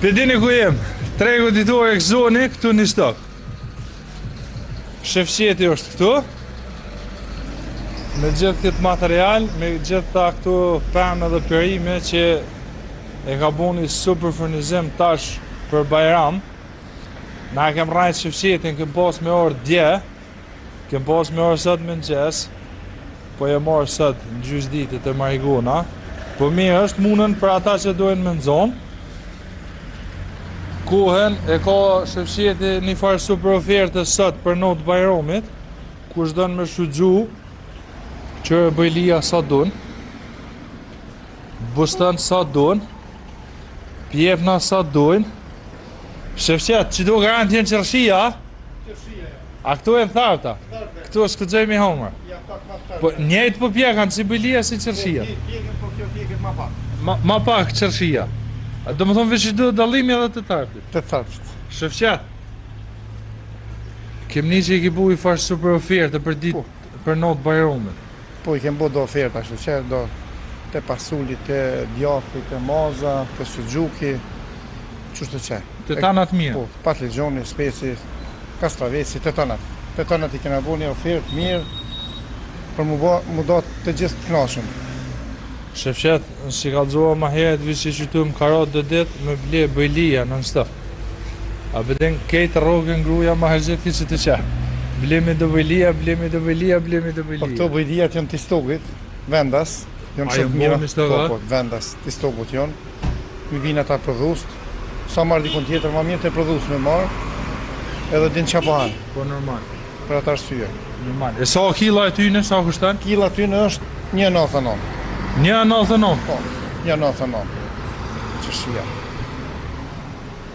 Dini ku jem, tregu ditor e këzoni këtu një stok. Shefqeti është këtu. Me gjithë këtë material, me gjithë ta këtu pemë dhe perime që e ka buni super furnizim tash për Bajram. Na kem rajt Shefqetin, kem pas me orë dje, kem pas me orë sot me nxes, po e marë sot në gjys ditit e Marigona. Po mirë është munën për ata që dojnë me nxonë. Kohen e ka Shefqeti një farë super oferte sot për not Bajramit, kush don me shfrytzu, qërë bëjlia sa don, bustan sa don, pjepna sa don. Shefqet, që do garanti në qërshia? Qërshia, ja. A këtu e në tharta? Këtu është këtëgjoj me homër. Ja, pak ma tharta. Po njejtë po pjekan si bëjlia si qërshia. Pjekën, po kjo pjekën ma pak. Ma pak qërshia. Do më thonë veç do dalimi edhe të tarpit. Të tharpit. Shefqet, kemni që i ki bu i farë super oferte për ditë për not Bajramit. Po i kem bo do oferta, që do të pasulit, të djathi, të maza, të sugjuki, qështë që. Të tanat mirë. Po, patligjoni, speci, kastraveci, të tanat. Të tanat i kena bo një ofertë mirë, për mu do të gjithë të knashëm. Shefqet, si ka dzoha ma heret vi që qytu më karot dhe dit, me ble bëjlija në nështëf. A bëden kejtë rogën gruja ma herëzit ki që të qe. Blemi do bëjlija, blemi do bëjlija, blemi do bëjlija. Po këto bëjlijat janë të stogit, vendas, janë shumë mira. Po, vendas, të stogut janë. Mi vinë ata prodhust, sa marrë dikon tjetër, ma mirë të prodhust me marë, edhe din qa pahan. Po normal. Për ata arsye. Normal. E sa kila e tyne, sa kushtan? Kila tyne është 1,99. 1,99? Po, 1,99. Qëshia.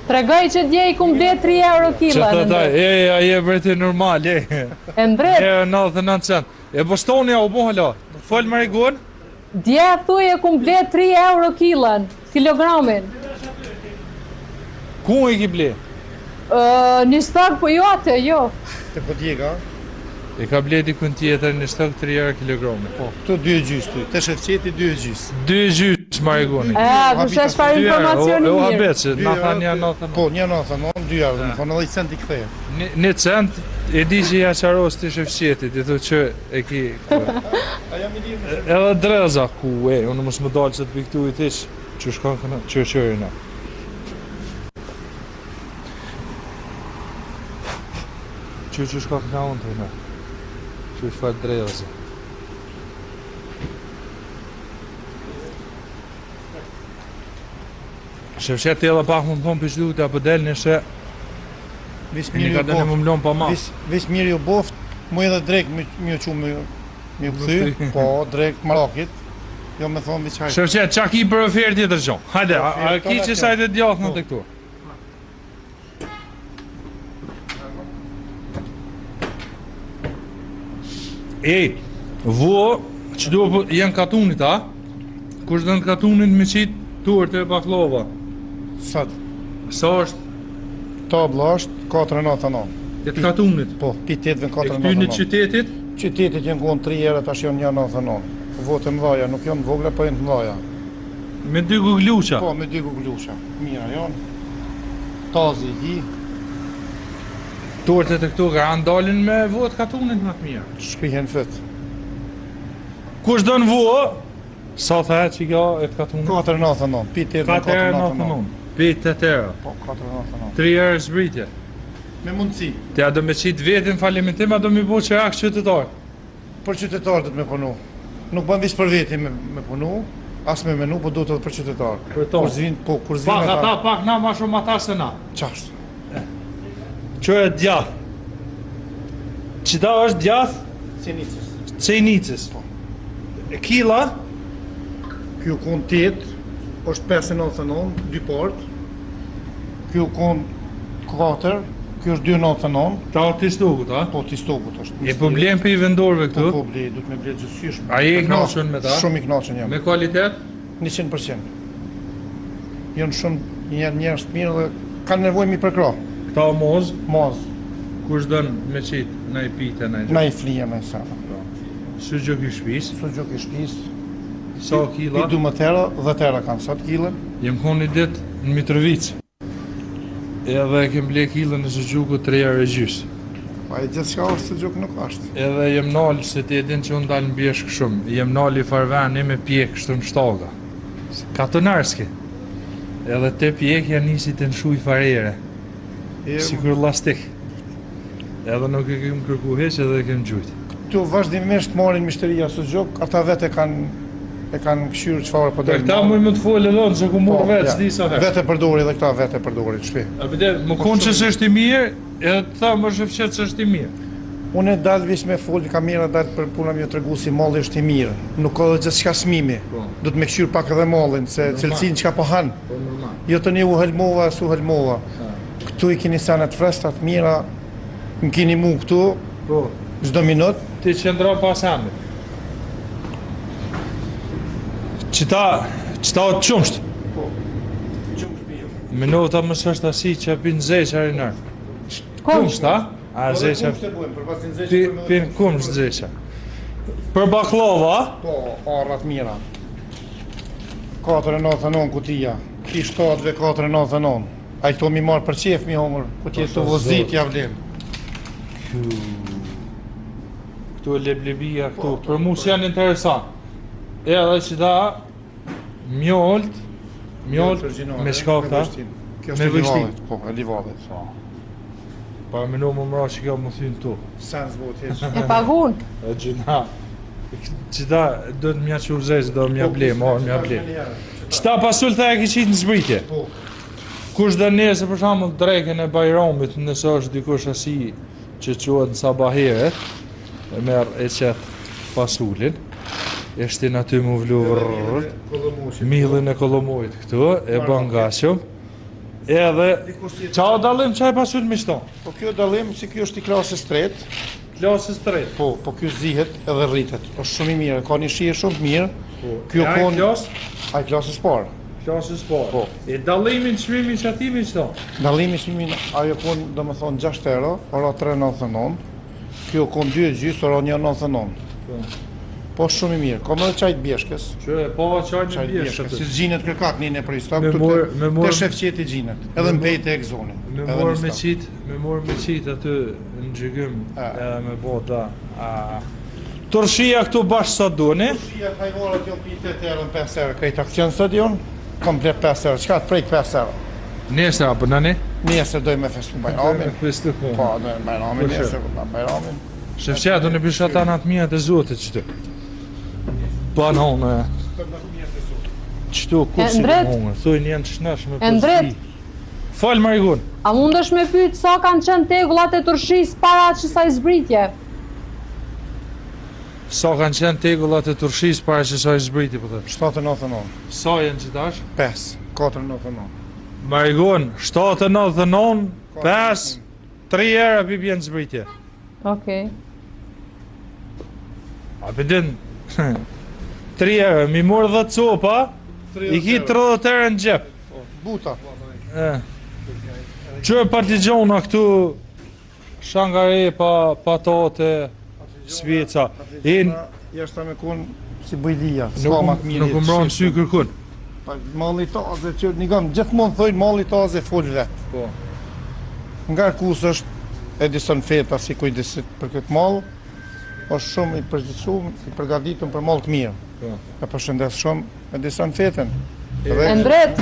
Tregoj që dje i kum ble 3 euro kila në ndër. Aje breti normal, E ndret? 1,99 cent. E bostoni a u bohala, fol Marigon? Dje thuj e kum ble 3 euro kilan, kilogramin. Ku e ki ble? Një stok po jo atë, jo. Të po djega, E ka ble dikun tjetër në stok 3 euro kilogrami. po, këto 2 gjysë ty, të Shefqeti 2 gjysë. 2 gjys Marigoni. Kush është fare informacioni O mirë. habet që na than 1,99. Po, 1,99, 2 euro, më thonë 10 cent i ktheje. 1 cent, e di që ja qaros të Shefqetit, i thu që e ki... A jam i lirë me Edhe dreza ku unë mos më dalë që të piktu i tish, që shkon këna, që qërina. Që shkon këna unë të në, që shfar dreza. Shefqet edhe pak më thonë për qëllu të apë del nëse Vis një mirë ka ju të në më boft, mlon pa ma. vis mirë ju boft, mu edhe drejk mi ju që mi u këthy, po, drejk marakit, jo me thonë vi qaj. Shefqet, qa ki për ofertë tjetër gjo? Hajde, a ki që sajtë e djathë në të këtu? Ej, vuo, që do janë katunit, a? Kush dënë katunit me qitë turtë e baklova? Sot, Sa është tabla është 4,99. e të katunit? Po, pitetve E këty në 4,99. qytetit? Qytetit janë konë 3 euro, tash janë 1,99. Votë mëdhaja, nuk janë vogla, po janë mëdhaja. Me 2 gugluqa? Po, me 2 guglusha. Mira janë. Tazi, hi, Turtë e këtu ka ndalin me vuo të katunit më të mirë. shkrihen fët. Kush dënë vuo? Sa the që ka e të katunit? 4,99. Pitetve 4,99. 8 euro. Po, 4,99. 3 euro zbritje. Me mundësi. Te a do me qitë vetin falimentim, a do me bu që akë qytetar? Për qytetarët me punu. Nuk bën vish për veti me punu, as me menu, po duhet edhe për qytetar. Për to. Kur zvin, po, kur zvin Pak ata, ata, pak na ma shumë ata se na. qashtë. Që e djath? Qita është djath? Cenicës. Cenicës. Po. E kila? Kjo kon 8, është 5,99, 2 port. Kjo kon 4, kjo është 2,99. Ta o t'i stogut, a? Po, t'i stogut është. E po blen për i vendorve këtu? Po, ble, du të me ble gjithësysh. A je i knaqën me ta? Shumë i knaqën jam. Me kualitet? 100%. Janë shumë, janë njerëz të mirë dhe kanë nevojë mi përkra. Këta o moz, Maz, kush dënë me qitë, na i pite, na i na i flija me sa. Së gjë kjo shpis, Sot gjok i shtëpis, sa i kila? 12 tera, 10 tera kanë sot kilën. Jem konë një ditë në Mitrovic. Edhe e kem ble kilën e sugjukut 3 euro e gjys. Pa e gjithë shka së gjuk nuk ashtë. Edhe jem nalë, se ti e din që unë dalë në bjeshk shumë, jem nalë i farveni me pjek shtëm shtaga. Katonarski. Edhe te pjekja nisi të nshuj farere, sikur lastik. Edhe nuk e kem kërku heq edhe e kem gjujt. Këtu vazhdimisht marrin mishteria së gjok, ata vetë e kanë këshyrë çfarë po Për këta muj më të folë edhe se ku mor vetë s'di sa herë. Vetë përdori edhe këta vetë përdori të shpi. A bide, më konë që s'është i mirë, edhe të tha më shëfqet që është i mirë. Unë e dalë vish me folë kamera dalë për puna më tregu si malli është i mirë. Nuk ka dhe gjithçka smimi. Do të më këshyr pak edhe mallin se cilësinë çka po han. Jo tani u helmova, su helmova. Këtu i keni sana të fresta të mira. Më keni mu këtu. Po. Çdo minutë. Ti qëndro pas amit. Qëta o të qumsht? Po. Qumsht mirë. Minuta më sështë asi që pinë zeqa rinër. Qumsht, a? A zeqa? Pinë qumsht zeqa. Për baklava? Po, arrat mira. 4,99 kutia. Ki 7 4,99. A i këto mi marë për qef mi hongër, ku tjetë të vozit ja vlen. Këtu e leblebia këtu, për mu që janë interesant. Edhe që da, mjolt me shka këta, me vështin. Po, e livadet. Pa minu më mra që ka më thynë tu. Sens vot heq. E pagun. E gjina. Që da, do të mja që uzejës, do mja ble, marë mja ble. Që ta pasul të e ki qitë në zbritje. Po. Kush dhe nese për shambull dreken e Bajramit, nëse është dikush asi që quhet në sabaheret, e merë e qetë pasulin, e shtin aty mu vlu millin e kolomojit këtu, e bën gashëm, edhe, qa o dalim qaj pasul me shton? Po kjo dalim si kjo është i klasës tretë. Klasës tretë. Po kjo zihet edhe rritet. Është shumë i mirë, ka një shije shumë të mirë. Kjo konë... A i klasës parë. Klasës parë. Po. E dalimin çmimi që ati me shton? Dalimi çmimin ajo konë do më thonë 6 euro, ora 3,99. Kjo konë 2,5, ora 1,99. Po shumë i mirë, kom edhe qajt bjeshkës. Që e po qajt bjeshkës. Si xhinet kërkak një në prej stok, me të shefqeti xhinet, edhe në pejtë e egzonit. Me mor me qit aty në gjygym, edhe me bota. Turshia këtu bashkë sa duni? Turshia hajvorët jo pi 8 euro në 5 euro, krejt aksion sot jon, komplet 5 euro, qka të prejk 5 euro? Nesër apo nani? Nesër dojmë me festu Bajramin. Festu po. Po, dojmë Bajramin, nesër ku Bajramin. Shefqet, unë e pisha ta natë mija të zotit qëtu. Banon e... Qëtu, kur si të mungë, thuj njën të shnesh me përshri. Falë Marigun. A mundesh me pyet sa kanë qenë tegullat e Turqisë para kësaj zbritje? Sa kanë qenë tegullat e Turqisë para kësaj zbritje, po thëtë? 7,99. Sa jenë që tash? 5, 4,99. Marigun, 7,99, 5, 3 euro pi bjenë zbritje. Okej. A pëndin, 3 euro, mi morë 10 copa, i ki 30 euro në gjep. Buta. Që e partigjona këtu, shangare, patate, speca. Jashtë me konë si bëjlija, Nuk më mronë sy kërkun. Malli taze, që një gamë, gjithmonë thojnë malli taze full vetë. Po. Nga kus është Edison Feta si kujdesit për këtë mall, është shumë i përgjithshum, i përgatitun për mall të mirë. Po. E përshëndes shumë Edison Feten. Endret,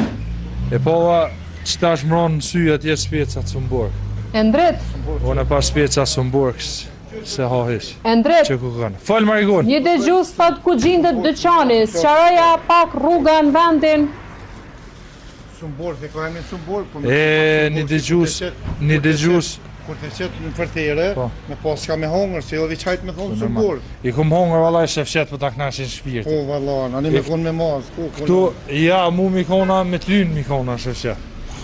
E pova, qëta është mronë në sy atje speca të Sumborg. Endret, Unë e pa speca Sumborg se hahish. Endret. Që ku kanë. Falë Marigun. Një dëgjues thot ku gjendet dyqani, sqaroja pak rruga në vendin. Sumborg, e ka emrin Sumborg, po Një dëgjues. Kur të qetë në përtere, me pas ka me hongër, se jo vi qajt me thonë Sumborg. I kum hongër vallaj shefqet për ta knashin shpirti. Po vallan, ani me konë me maz. Këtu, ja, mu mi kona me t'lyn mi kona shefqet.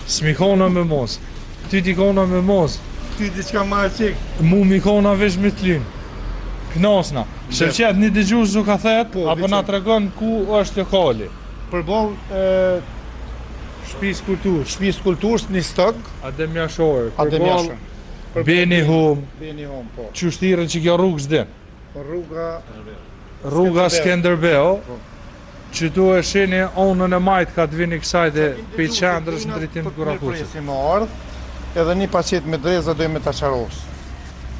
S'mi kona me maz. Ty ti kona me maz. Ty diçka ma e qik. Mu mi kona vesh me t'lyn. Knasna. Shefqet një dëgjues u ka thet, apo na tregon ku është lokali. Përball Shtëpisë kulturës një stok. Adem Jashor. Adem Jashor. Beni Hum. Beni Hum, po. Qështirën që kjo rrugë s'din. Rruga Skenderbeu. Që tu e shini onën e majtë ka të vini kësajt e pe qendrës në dritim të Kurakucit. Si më ardhë, edhe një paqet me dreza dojmë me ta qaros.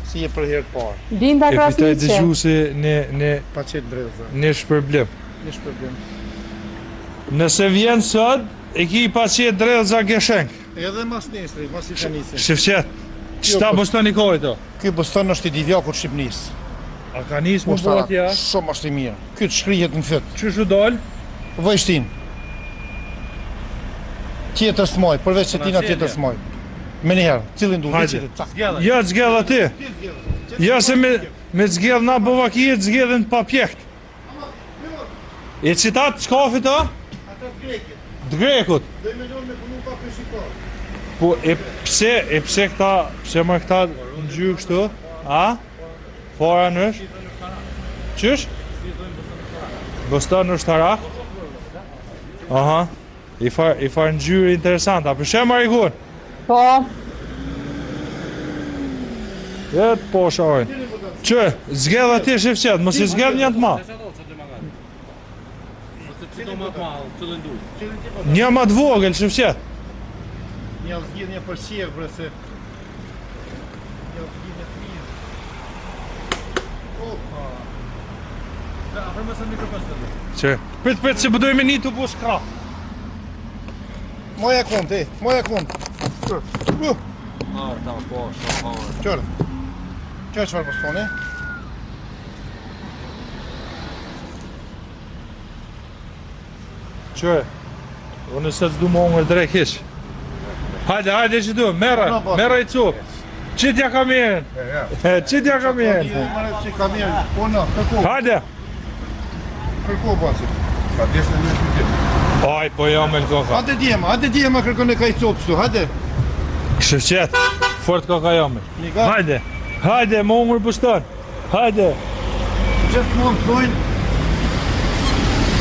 Si e për herë të parë. Linda E fitaj Krasniqe. dëgjuesi në Paqet dreza. shpërblim. Një shpërblim. Nëse vjen sot, e ki paqet dreza gjeshenk. Edhe mas nesri, mas i tanisin. Shifqet, qëta boston i kohë to? Ky boston është i divjakut Shqipënisë. A ka nisë më bëhet ja? Shumë është i mirë. Ky të shkrihet në fyt. Qështu dol? Vojshtin. Tjetër smoj, përveç që tina tjetër smoj. Me njëherë, cilin du, Hajde. veçilit, cak. Ja të zgjell aty. Ja se me zgjell na bovakije të zgjellin pa pjekt. E citat shkafi to? Ata të grekit, Të grekut. doj me lorë me punu pa peshikor. Po e pse këta, pse më këta në gjyrë kështu? A? Fara nësh? Qysh? Boston është tarak? Aha. I far në gjyrë interesant. A përshem Marigun? Po, Jetë po shojnë. Që, zgjedh ati shifqet, mos i zgjedh një të ma. Një ma të vogël shifqet. Një zgjidh një për qevë, bre se... Një zgjidh një të mirë. Opa. Që, prit se bëdoj me një të bu shkra. Moja kont, moja kont. Qërë. Qërë qëfar postoni? Që, unë se të du më ongër drejk hish. Hajde që du, mera i cupë. Qitja ka mirën. Qitja ka mirën. Që ka mirë, po në, kërko. Hajde. Kërko, basi. Ka deshtë një shqytit. Aj, po jam me në koka. Hajde djema kërkon e ka i copë shtu, hajde. Shëfqet, fort koka jam me. Një ga, Hajde, më ongër buston. Hajde. gjithë mund të thujnë,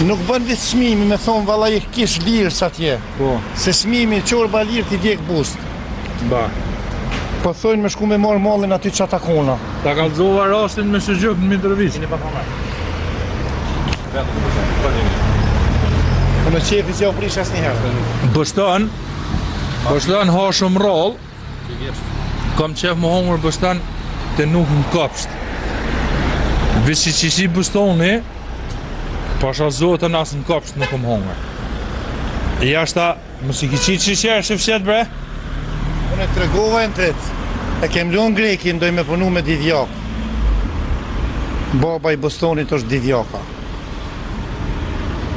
nuk bën vitë shmimi me thonë valla i kish lirë sa tje. Po, Se shmimi qorba lirë t'i djek bust. ba. Po thojnë me shku me marë mallin aty që atakona. Ta kalzova rastin me shëgjuk në Mitrovic. Po në qefi që ja u prish as njëherë. Buston ha shumë roll. Kam qef më hongër buston të nuk më kopsht. Visi që si bustoni, pasha zotën asë në kopsht nuk më hongër. Jashta, mësi ki qitë që qërë shëfqet bre? Unë e tregova e në tretë. E kem lënë grekin, doj me punu me divjak. Baba i Bostonit është divjaka.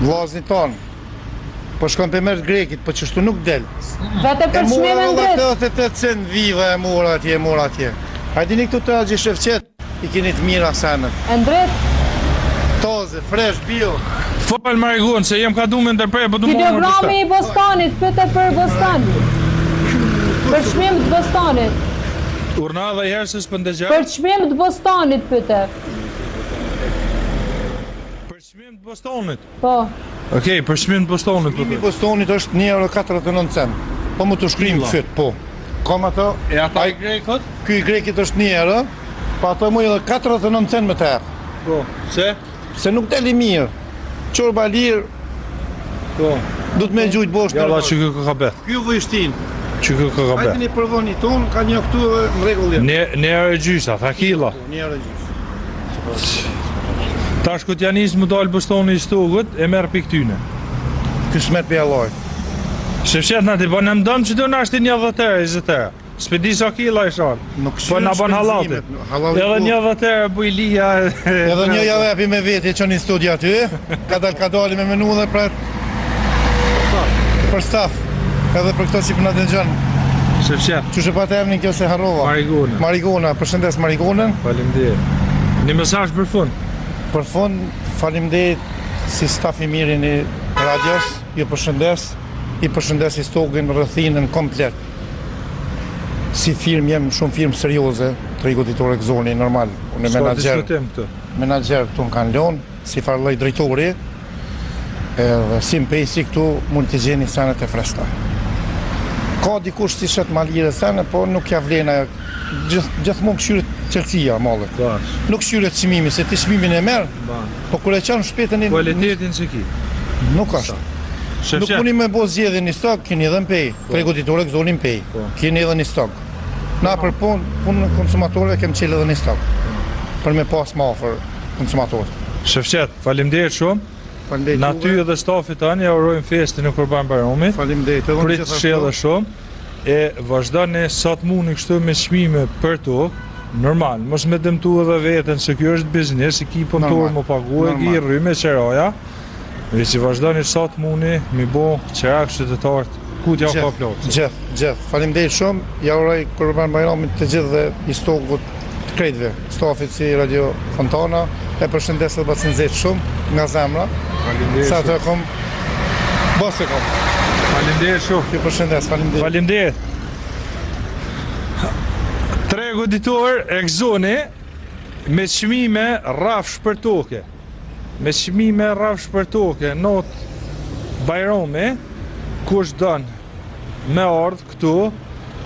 Vllazni tonë. Po shkon për mërë grekit, po qështu nuk del. vete për çmimin drejt. 88 cent viva e mora atje. Hajdi një këtu të agji shëfqet, i keni të mira sanët. E drejt, Toze, fresh, bio. Fal Marigun, se jem ka du me ndërprej, po du më hongër kilogrami i Bostonit, pyete për Boston. Për çmim të Bostonit. Urna dhe herë se s'pën dëgjaj? Për çmim të Bostonit pyete. Për çmim të Bostonit. Po, Okej, për çmim të Bostonit. Çmimi i Bostonit është 1,49 cent. Po mu të shkrim fyt, po. Kam ato, E ata i grekot? ky i grekit është 1 euro, pa ato mu edhe 49 cent më të erë. Po. Se? Se nuk deli mirë. Qorba lirë, Po. du të me gjujtë bosh Ja në da që ka bet. Ky vëjshtin. Që ka Hajde bet. një përvoni ton, ka një këtu në regullë. Ne e gjysa, tha kila. 1 euro gjysë. Tash ku t'ja nisë më dalë Bostoni i stogut, e merë pikë tyne. Ky smet për jalloj. Shëfqet në ti, po në mdëm që du në ashtë 20 S'pe di sa kila i shanë. Nuk Po na ban hallati. Edhe 20 bujlija. Edhe një javë epi me veti që një studia aty, ka dali me menu dhe për staf. Edhe për këto që për në dëgjën. Shëfqet, Që shë pa të emnin kjo se harrova. Marigona. Marigona, përshëndes Marigonën. Faleminderit. Një mesazh për fund. Për fund, faleminderit si staf i mirin i radios, ju përshëndes, i përshëndes i stogin, rëthinën komplet. Si firmë jem shumë firmë serioze, tregu zoni, normal. Unë S'ka menaxher, diskutim këtë. menaxher këtu në kanë lonë, si farloj drejtori, edhe si më pejsi këtu mund të gjeni sanet e fresta. Ka dikush si shet malire sene, po nuk ja vlena, gjithmonë këshyret qelësia mallet. Bash. Nuk këshyret çmimi, se ti çmimin e merr, Ban. po kur e qanë shpetën i... Kualitetin që ki. Nuk është. Nuk muni me bo zgjedhje një stok, keni edhe në pej. Treguditore gëzonin pej. Keni edhe një stok. Na për punë konsumatorëve kem qelë edhe një stok. Për me pas ma ofër konsumatorët. Shefqet, faleminderit shumë. Na ty edhe stafit tani ja urojmë festin e Kurban Bayramit. Faleminderit. Prit këshilla shumë. E vazhdoni sa të mundi kështu me çmime për tokë. Normal, mos me dëmtu edhe veten se kjo është biznes, ekipon tonë më paguaj, i rrymë qeraja. Dhe si vazhdoni sa të mundi, mi bo qerak qytetarët, ku t'ja ka plotës. Gjithë. Faleminderit shumë. Ja uroj Kurban Bayramit të gjithë dhe i stokut të krejtëve. Stafit si Radio Fontana, e përshëndes edhe bacinzet shumë nga zemra. Faleminderit. Sa të kom, bos e kom. Faleminderit shumë. Ju përshëndes, faleminderit. Faleminderit. Tregoditor Exoni me çmime rrafsh për toke. Me çmime rrafsh për toke, not Bayrami, kush don me ardh këtu,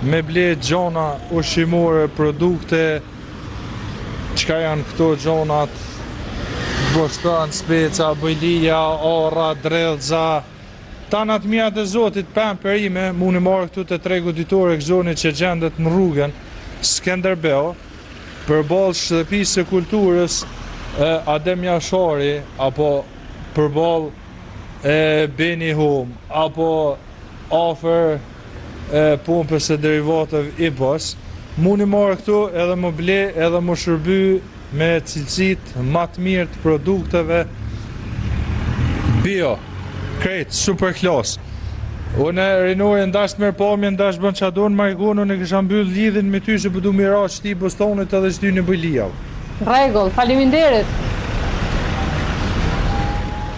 me ble gjona ushqimore, produkte, çka janë këto gjonat, bostan, speca, bojlija, orra, dredza, tanat mija të zotit pëm perime, muni marrë këtu të Tregoditor Exoni që gjendet në rrugën Skenderbeu, përballë shtëpisë së kulturës Adem Jashari, apo përballë Beni Home, apo afër pumpës së derivateve IBOS, muni marrë këtu edhe më ble edhe më shërby me cilësitë më të mirë të produkteve bio, krejt, super klas. Unë rinoj ndash të merë pamje, ndash bën që adonë Margonë, unë e kësha mbyll lidhin me ty se përdu mira qëti Bostonit edhe qëty në Bëjlijav. Rregull, faleminderit.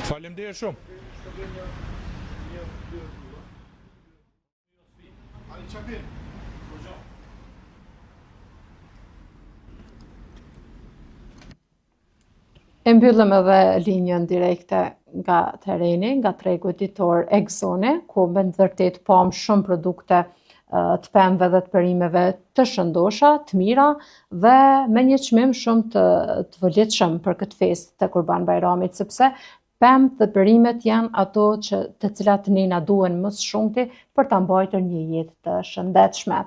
Faleminderit shumë. E mbyllëm edhe linjën direkte nga tereni, nga Tregoditor Exoni, ku me në vërtet pam shumë produkte të pemëve dhe të perimeve të shëndosha, të mira dhe me një çmim shumë të vëllitshëm për këtë festë të Kurban Bayramit, sepse pemt dhe perimet janë ato të cilat ne na duhen më së shumti për ta mbajtur një jetë të shëndetshme.